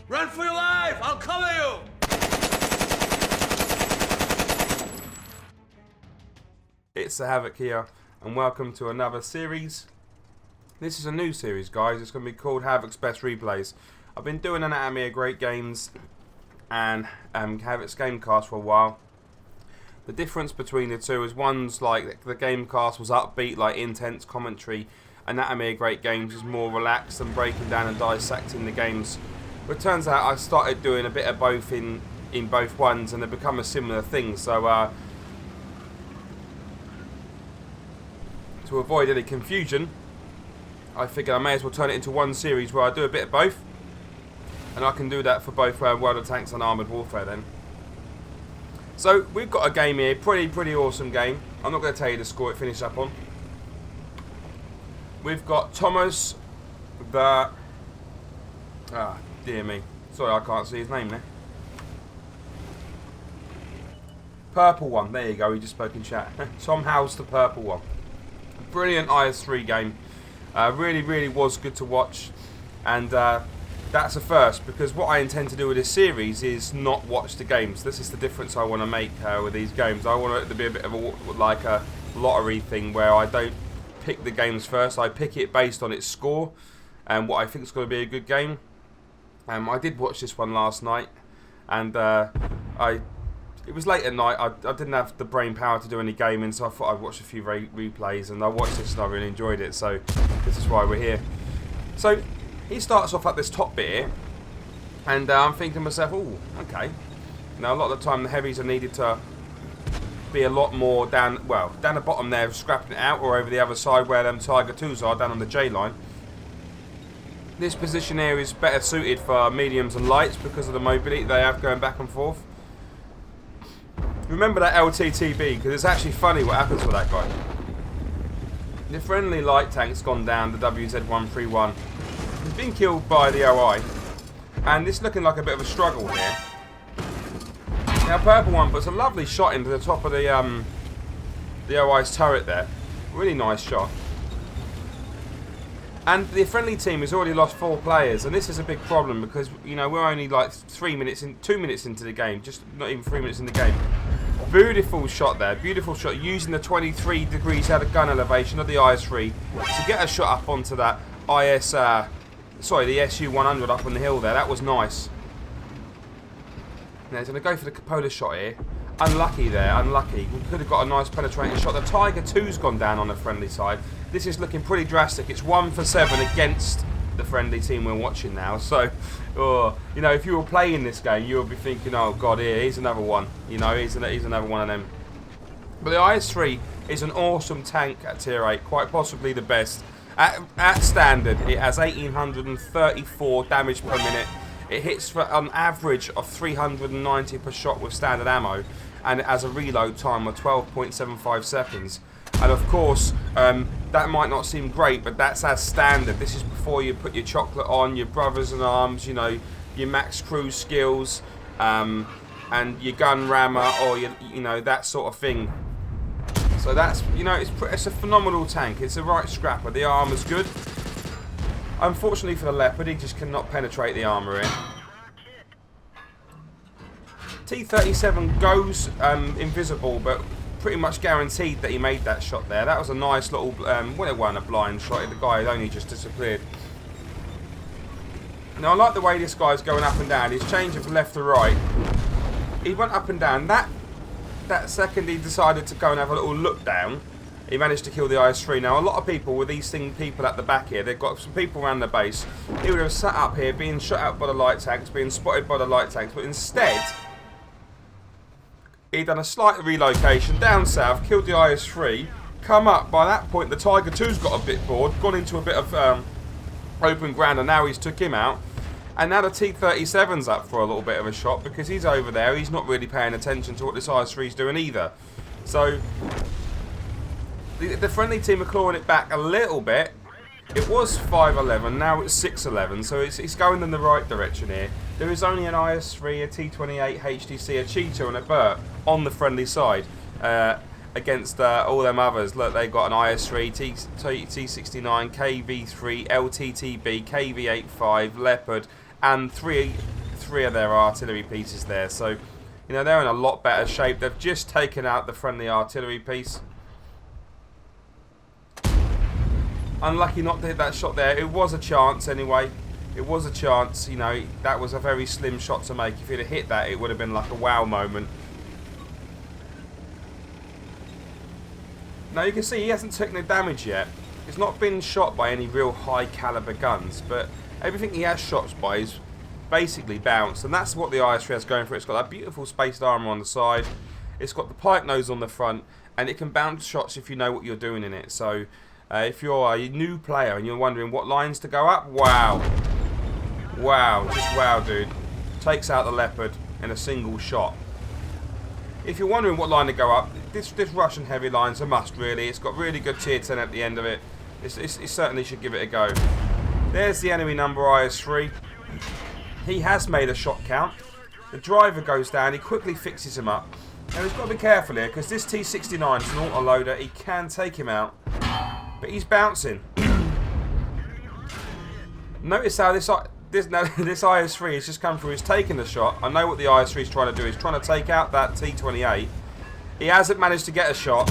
Run for your life! I'll cover you! It's the Havoc here, and welcome to another series. This is a new series, guys. It's going to be called Havoc's Best Replays. I've been doing Anatomy of Great Games and Havoc's Gamecast for a while. The difference between the two is one's like the Gamecast was upbeat, like intense commentary. Anatomy of Great Games is more relaxed and breaking down and dissecting the games. But it turns out I started doing a bit of both in both ones, and they become a similar thing. So to avoid any confusion, I figured I may as well turn it into one series where I do a bit of both, and I can do that for both World of Tanks and Armoured Warfare then. So we've got a game here, pretty awesome game. I'm not going to tell you the score it finished up on. We've got Thomas the... dear me. Sorry, I can't see his name there. Purple one, there you go, he just spoke in chat. Tom Howell's the purple one. Brilliant IS-3 game. Really was good to watch. And that's a first, because what I intend to do with this series is not watch the games. This is the difference I want to make with these games. I want it to be a bit of a lottery thing where I don't pick the games first. I pick it based on its score and what I think is going to be a good game. I did watch this one last night, and it was late at night. I didn't have the brain power to do any gaming, so I thought I'd watch a few replays, and I watched this and I really enjoyed it, so this is why we're here. So he starts off at this top bit here, and I'm thinking to myself, oh, okay. Now a lot of the time the heavies are needed to be a lot more down the bottom there, scrapping it out, or over the other side where them Tiger 2s are, down on the J line. This position here is better suited for mediums and lights because of the mobility they have going back and forth. Remember that LTTB, because it's actually funny what happens with that guy. The friendly light tank's gone down, the WZ-131. He's been killed by the OI, and it's looking like a bit of a struggle here. Now purple one puts a lovely shot into the top of the OI's turret there. Really nice shot. And the friendly team has already lost 4 players, and this is a big problem because, you know, we're only like 2 minutes into the game, just not even 3 minutes in the game. Beautiful shot there, beautiful shot, using the 23 degrees out of gun elevation of the IS-3 to get a shot up onto that the SU-100 up on the hill there. That was nice. Now he's going to go for the Cupola shot here. Unlucky there, unlucky. We could have got a nice penetrating shot. The Tiger 2's gone down on the friendly side. This is looking pretty drastic. It's 1 for 7 against the friendly team we're watching now. So, you know, if you were playing this game, you would be thinking, oh God, here's another one. You know, he's another one of them. But the IS-3 is an awesome tank at tier 8, quite possibly the best. At standard, it has 1834 damage per minute. It hits for an average of 390 per shot with standard ammo, and it has a reload time of 12.75 seconds. And of course, that might not seem great, but that's as standard. This is before you put your chocolate on, your brothers in arms, you know, your max cruise skills, and your gun rammer, or you know, that sort of thing. So that's, you know, it's a phenomenal tank. It's a right scrapper. The armor's good. Unfortunately for the Leopard, he just cannot penetrate the armour here. T-37 goes invisible, but pretty much guaranteed that he made that shot there. That was a nice little, well, it wasn't a blind shot. The guy had only just disappeared. Now, I like the way this guy's going up and down. He's changing from left to right. He went up and down. That second he decided to go and have a little look down, he managed to kill the IS-3. Now, a lot of people with these people at the back here, they've got some people around the base. He would have sat up here, being shot out by the light tanks, being spotted by the light tanks, but instead, he'd done a slight relocation down south, killed the IS-3, come up. By that point, the Tiger 2's got a bit bored, gone into a bit of open ground, and now he's took him out. And now the T-37's up for a little bit of a shot because he's over there. He's not really paying attention to what this IS-3's doing either. So the friendly team are clawing it back a little bit. It was 5-11, now it's 6-11, so it's going in the right direction here. There is only an IS-3, a T-28, HTC, a Cheetah and a Burt on the friendly side against all them others. Look, they've got an IS-3, T-69, KV-3, LTTB, KV-85, Leopard, and 3 3 of their artillery pieces there. So, you know, they're in a lot better shape. They've just taken out the friendly artillery piece. Unlucky not to hit that shot there. It was a chance anyway. It was a chance. You know, that was a very slim shot to make. If he'd have hit that, it would have been like a wow moment. Now you can see he hasn't taken the damage yet. He's not been shot by any real high caliber guns, but everything he has shot by is basically bounced, and that's what the IS-3 has going for it. It's got that beautiful spaced armor on the side, it's got the pipe nose on the front, and it can bounce shots if you know what you're doing in it. So if you're a new player and you're wondering what lines to go up, wow, just wow, dude. Takes out the Leopard in a single shot. If you're wondering what line to go up, this Russian heavy line's a must, really. It's got really good tier 10 at the end of it. It certainly should give it a go. There's the enemy number IS-3. He has made a shot count. The driver goes down. He quickly fixes him up. Now he's got to be careful here, because this T-69 is an auto-loader. He can take him out, but he's bouncing. Notice how this IS-3 has just come through. He's taken the shot. I know what the IS-3 is trying to do. He's trying to take out that T-28. He hasn't managed to get a shot,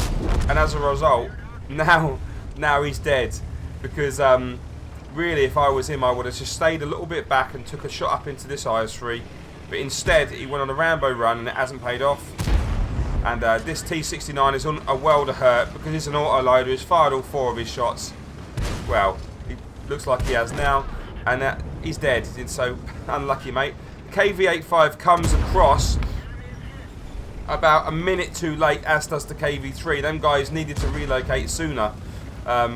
and as a result, now he's dead. Because really, if I was him, I would have just stayed a little bit back and took a shot up into this IS-3. But instead, he went on a Rambo run, and it hasn't paid off. And this T-69 is on a world of hurt because it's an auto-loader. He's fired all 4 of his shots. Well, it looks like he has now. And he's dead. It's so unlucky, mate. The KV-85 comes across about a minute too late, as does the KV-3. Them guys needed to relocate sooner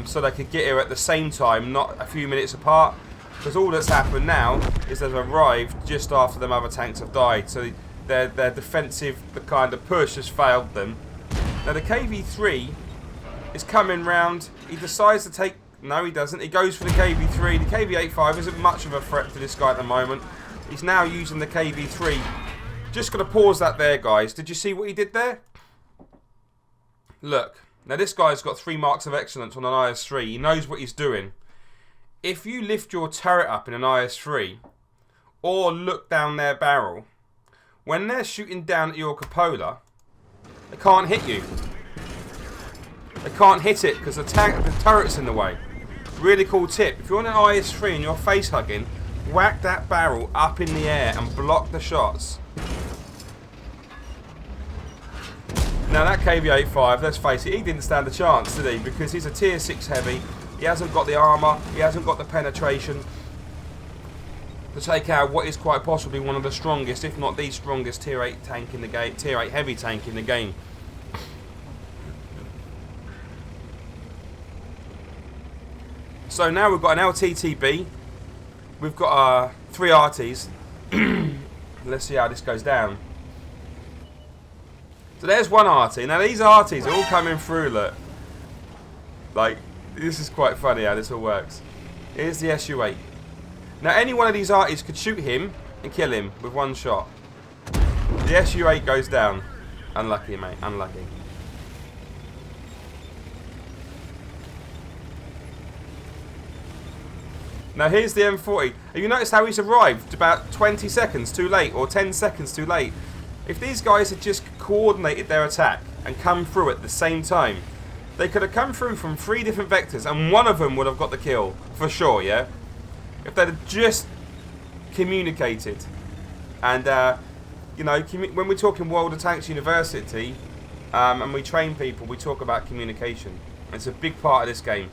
so they could get here at the same time, not a few minutes apart. Because all that's happened now is they've arrived just after them other tanks have died. So their defensive, the kind of push has failed them. Now the KV-3 is coming round. He decides to take... No, he doesn't. He goes for the KV-3. The KV-85 isn't much of a threat to this guy at the moment. He's now using the KV-3. Just got to pause that there, guys. Did you see what he did there? Look. Now, this guy's got 3 marks of excellence on an IS-3. He knows what he's doing. If you lift your turret up in an IS-3 or look down their barrel, when they're shooting down at your cupola, they can't hit you. They can't hit it because the turret's in the way. Really cool tip. If you're on an IS-3 and you're face hugging, whack that barrel up in the air and block the shots. Now that KV-85, let's face it, he didn't stand a chance, did he? Because he's a tier 6 heavy. He hasn't got the armour. He hasn't got the penetration to take out what is quite possibly one of the strongest, if not the strongest, tier 8 tank in the game, tier 8 heavy tank in the game. So now we've got an LTTB, we've got 3 RTs. Let's see how this goes down. So there's one RT. Now these RTs are all coming through, look. Like, this is quite funny how this all works. Here's the SU-8. Now any one of these RTs could shoot him and kill him with 1 shot. The SU-8 goes down. Unlucky, mate, unlucky. Now here's the M40. Have you noticed how he's arrived about 20 seconds too late or 10 seconds too late? If these guys had just coordinated their attack and come through at the same time, they could have come through from 3 different vectors and one of them would have got the kill, for sure, yeah? If they'd have just communicated. And, you know, when we're talking World of Tanks University and we train people, we talk about communication. It's a big part of this game.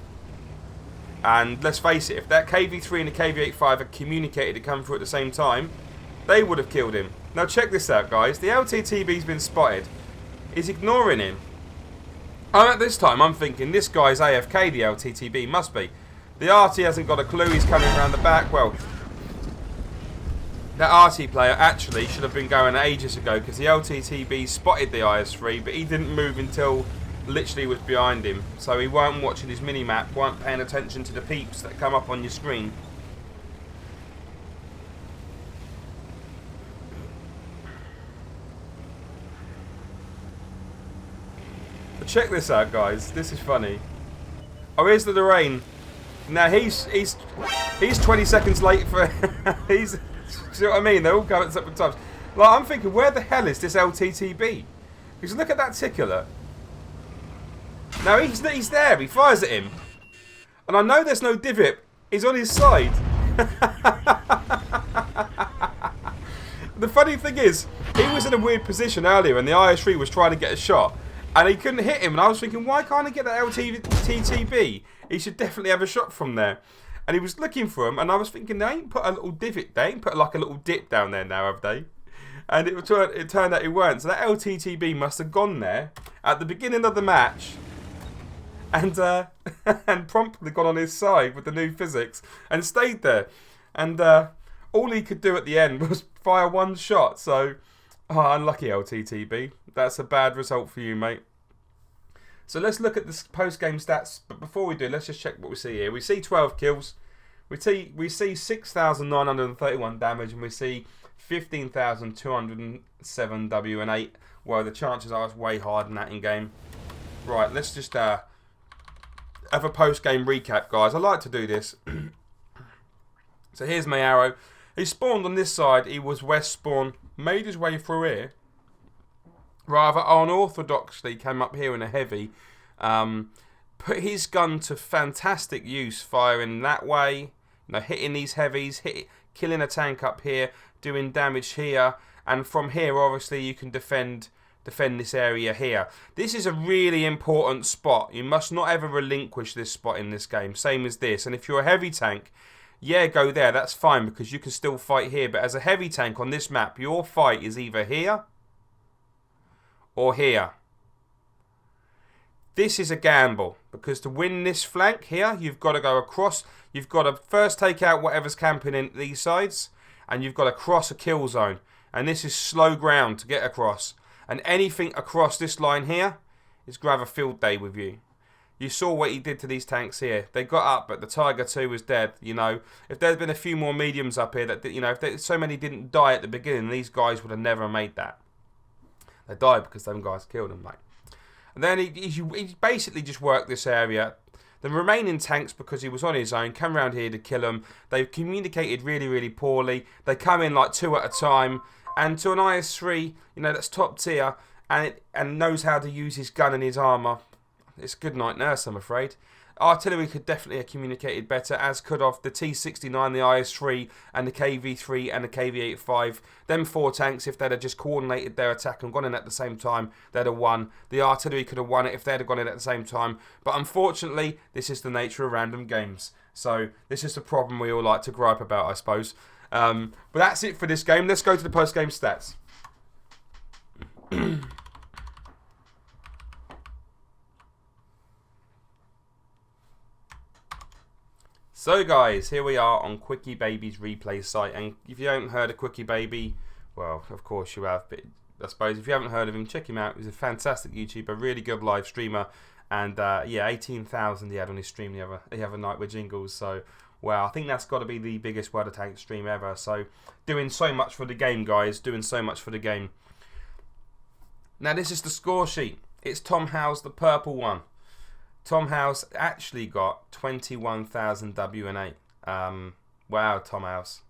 And let's face it, if that KV-3 and the KV-85 had communicated to come through at the same time, they would have killed him. Now check this out, guys. The LTTB's been spotted. He's ignoring him. And at this time, I'm thinking, this guy's AFK, the LTTB must be. The RT hasn't got a clue. He's coming around the back. Well, that RT player actually should have been going ages ago because the LTTB spotted the IS-3, but he didn't move until literally was behind him. So he weren't watching his mini-map, weren't paying attention to the peeps that come up on your screen. But check this out, guys. This is funny. Oh, here's the Lorraine. Now he's 20 seconds late for See what I mean? They all go at separate times. Like, I'm thinking, where the hell is this LTTB? Because look at that tickler. Now, he's there. He fires at him. And I know there's no divot. He's on his side. The funny thing is, he was in a weird position earlier and the IS-3 was trying to get a shot. And he couldn't hit him. And I was thinking, why can't he get that LTTB? He should definitely have a shot from there. And he was looking for him. And I was thinking, they ain't put a little divot. They ain't put like a little dip down there now, have they? And it turned out it weren't. So that LTTB must have gone there at the beginning of the match. And and promptly gone on his side with the new physics. And stayed there. And all he could do at the end was fire one shot. So, unlucky LTTB. That's a bad result for you, mate. So let's look at the post-game stats. But before we do, let's just check what we see here. We see 12 kills. We see 6,931 damage. And we see 15,207 W and 8. Well, the chances are it's way higher than that in-game. Right, let's just have a post-game recap, guys. I like to do this. So here's my arrow. He spawned on this side. He was west spawn. Made his way through here. Rather unorthodoxly came up here in a heavy. Put his gun to fantastic use, firing that way. Hitting these heavies. Killing a tank up here. Doing damage here. And from here, obviously, you can defend this area here. This is a really important spot. You must not ever relinquish this spot in this game. Same as this. And if you're a heavy tank, yeah, go there. That's fine because you can still fight here. But as a heavy tank on this map, your fight is either here or here. This is a gamble because to win this flank here, you've got to go across. You've got to first take out whatever's camping in these sides and you've got to cross a kill zone. And this is slow ground to get across. And anything across this line here is going to have a field day with you. You saw what he did to these tanks here. They got up, but the Tiger 2 was dead. If there had been a few more mediums up here, if so many didn't die at the beginning, these guys would have never made that. They died because them guys killed them, mate. And then he basically just worked this area. The remaining tanks, because he was on his own, come around here to kill them. They've communicated really, really poorly. They come in like 2 at a time. And to an IS-3, that's top tier, and knows how to use his gun and his armour. It's good night nurse, I'm afraid. Artillery could definitely have communicated better, as could have the T-69, the IS-3, and the KV-3 and the KV-85. Them 4 tanks, if they'd have just coordinated their attack and gone in at the same time, they'd have won. The artillery could have won it if they'd have gone in at the same time. But unfortunately, this is the nature of random games. So this is the problem we all like to gripe about, I suppose. But that's it for this game. Let's go to the post-game stats. So guys, here we are on Quickie Baby's replay site, and if you haven't heard of Quickie Baby, well, of course you have, but I suppose if you haven't heard of him, check him out. He's a fantastic YouTuber, really good live streamer, and yeah, 18,000 he had on his stream the other night with jingles, so wow, I think that's got to be the biggest World of Tanks stream ever. So doing so much for the game, guys, doing so much for the game. Now this is the score sheet. It's Tom Howe's the purple one. Tom House actually got 21,000 W and 8. Wow, Tom House.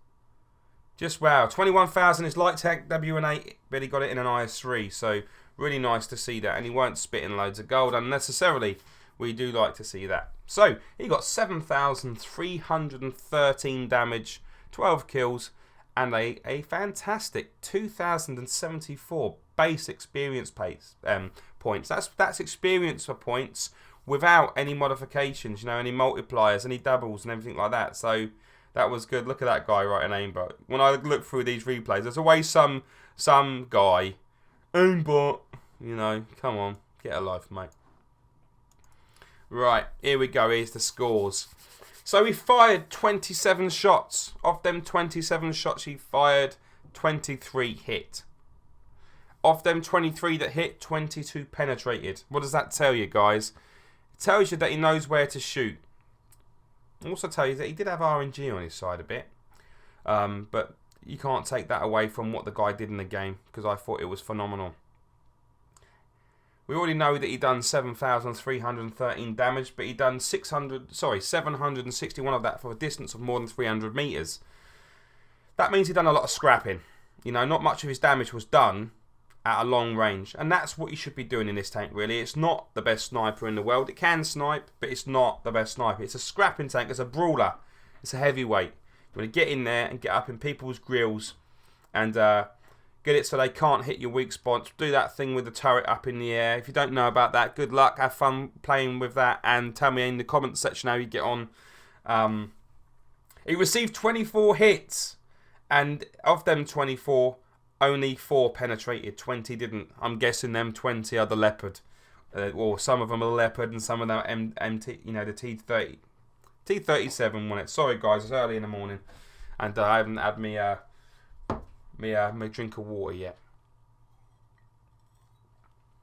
Just wow. 21,000 is light tank W and 8, but he got it in an IS-3. So really nice to see that. And he weren't spitting loads of gold unnecessarily. We do like to see that. So he got 7,313 damage, 12 kills, and a fantastic 2,074 base experience points. That's experience for points without any modifications, any multipliers, any doubles and everything like that. So that was good. Look at that guy right in aimbot. When I look through these replays, there's always some guy, aimbot, come on, get a life, mate. Right, here we go. Here's the scores. So he fired 27 shots. Of them 27 shots he fired, 23 hit. Of them 23 that hit, 22 penetrated. What does that tell you, guys? It tells you that he knows where to shoot. It also tells you that he did have RNG on his side a bit. But you can't take that away from what the guy did in the game, because I thought it was phenomenal. We already know that he done 7,313 damage, but he done 761 of that for a distance of more than 300 meters. that means he done a lot of scrapping. You know, not much of his damage was done at a long range. And that's what you should be doing in this tank, really. It's not the best sniper in the world. It can snipe, but it's not the best sniper. It's a scrapping tank. It's a brawler. It's a heavyweight. You want to get in there and get up in people's grills and get it so they can't hit your weak spots. Do that thing with the turret up in the air. If you don't know about that, good luck. Have fun playing with that. And tell me in the comments section how you get on. He received 24 hits. And of them 24, only 4 penetrated. 20 didn't. I'm guessing them 20 are the Leopard. Or some of them are the Leopard and some of them are MT, you know, the T30. T37 won it. Sorry guys, it's early in the morning. And I haven't had my drink of water yet.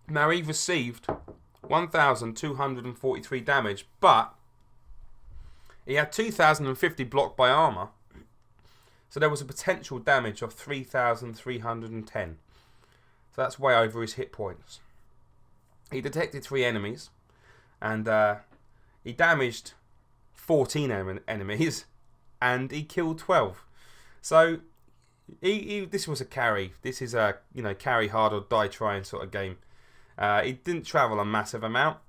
Now he received 1,243 damage, but he had 2,050 blocked by armor. So there was a potential damage of 3,310. So that's way over his hit points. He detected 3 enemies. And he damaged 14 enemies. And he killed 12. So this was a carry. This is a carry hard or die trying sort of game. He didn't travel a massive amount.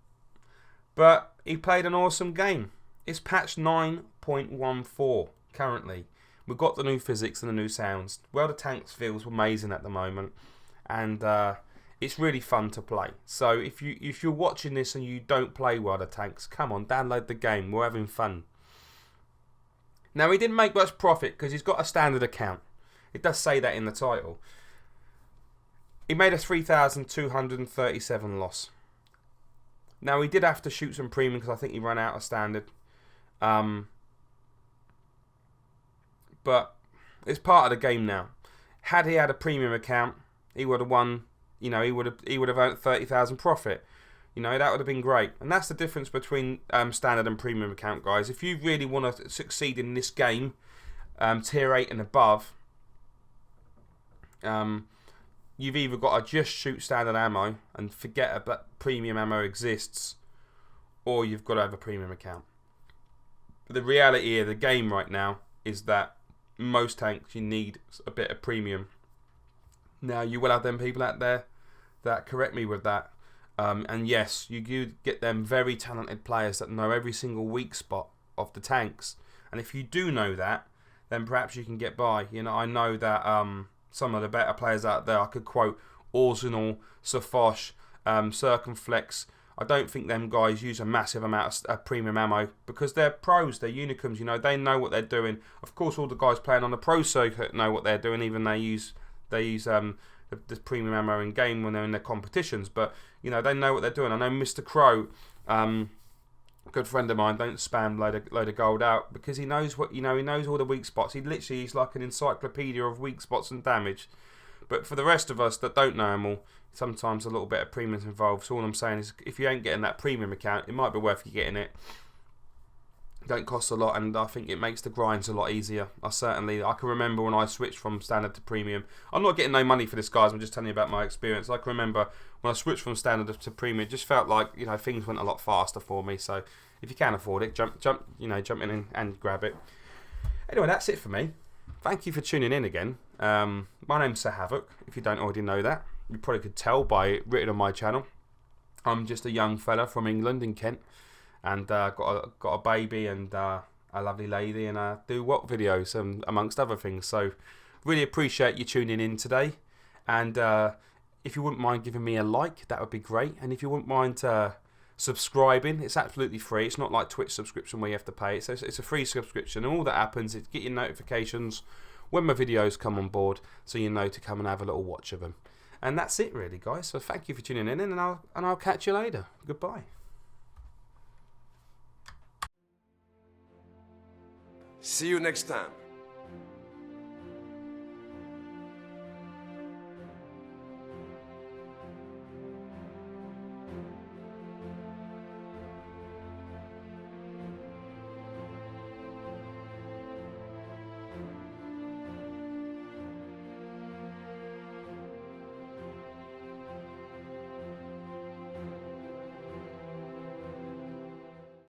But he played an awesome game. It's patch 9.14 currently. We've got the new physics and the new sounds. World of Tanks feels amazing at the moment, and it's really fun to play. So if you're watching this and you don't play World of Tanks, come on, download the game. We're having fun. Now he didn't make much profit because he's got a standard account. It does say that in the title. He made a 3,237 loss. Now he did have to shoot some premium because I think he ran out of standard. But it's part of the game now. Had he had a premium account, he would have won. You know, he would have earned 30,000 profit. You know, that would have been great. And that's the difference between standard and premium account, guys. If you really want to succeed in this game, tier 8 and above, you've either got to just shoot standard ammo and forget that premium ammo exists, or you've got to have a premium account. But the reality of the game right now is that most tanks you need a bit of premium. Now you will have them people out there that correct me with that, and yes, you do get them very talented players that know every single weak spot of the tanks, and if you do know that, then perhaps you can get by. You know, I know that some of the better players out there, I could quote Arsenal, Safosh, Circumflex. I don't think them guys use a massive amount of premium ammo because they're pros, they're unicums, you know, they know what they're doing. Of course, all the guys playing on the pro circuit know what they're doing, even they use the premium ammo in game when they're in their competitions. But you know, they know what they're doing. I know Mr. Crow, good friend of mine, don't spam load of gold out because he knows what he knows all the weak spots. He's like an encyclopedia of weak spots and damage. But for the rest of us that don't know them all, sometimes a little bit of premium's involved. So all I'm saying is, if you ain't getting that premium account, it might be worth you getting it. It don't cost a lot, and I think it makes the grinds a lot easier. I can remember when I switched from standard to premium. I'm not getting no money for this, guys. I'm just telling you about my experience. I can remember when I switched from standard to premium, it just felt like, you know, things went a lot faster for me. So if you can afford it, jump in and grab it. Anyway, that's it for me. Thank you for tuning in again. My name's Sir Havoc, if you don't already know that. You probably could tell by it written on my channel. I'm just a young fella from England in Kent, and got a baby and a lovely lady, and do what videos amongst other things. So really appreciate you tuning in today, and if you wouldn't mind giving me a like, that would be great. And if you wouldn't mind subscribing, it's absolutely free. It's not like Twitch subscription where you have to pay. So it's a free subscription, and all that happens is get your notifications when my videos come on board, so you know to come and have a little watch of them. And that's it really, guys. So thank you for tuning in, and I'll catch you later. Goodbye. See you next time.